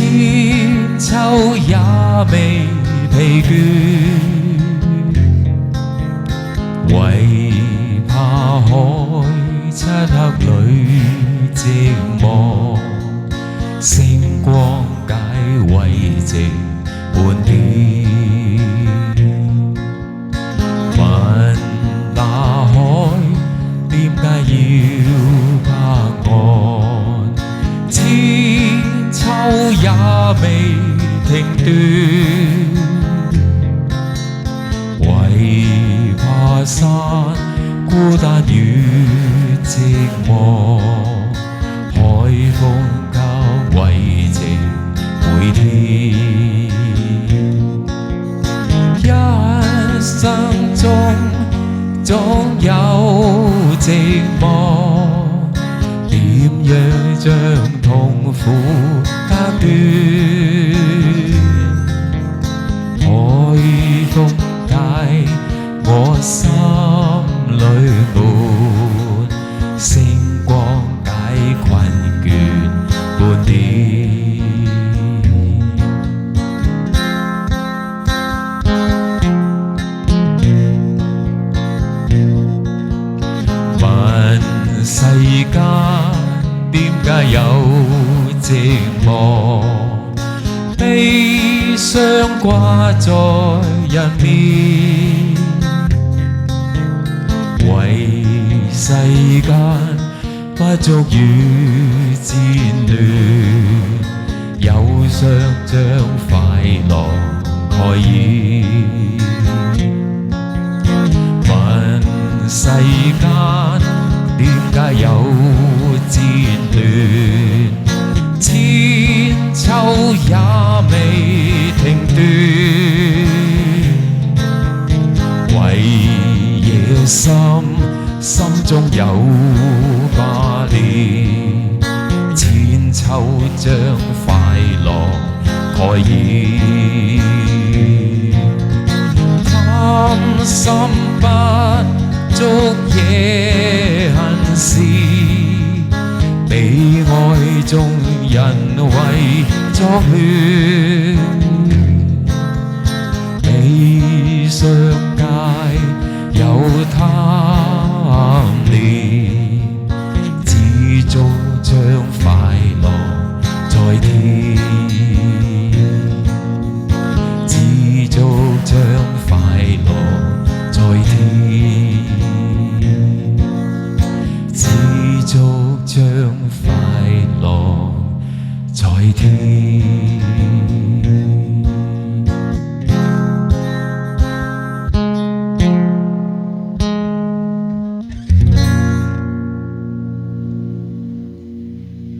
千秋也未疲倦，唯怕海漆黑裏寂寞，星光解慰藉半點。問那海點解要隔岸？千秋也未停斷，唯怕山孤單與寂寞，海風交慰藉每天。一生中總有寂寞，點樣將痛苦隔斷？海風解我心裏悶，星光解困倦半點。問世間點解有寂寞？悲傷掛在人面，為世間不足與戰亂，憂傷將快樂蓋掩。問世間點解有戰亂？千秋也未停斷，為夜深心中有掛念，千秋將快樂蓋掩。貪心不足夜恨事，被愛中人為作亂，悲傷界有貪念，知足將快樂在天，知足將快樂在天，知足將快樂在天。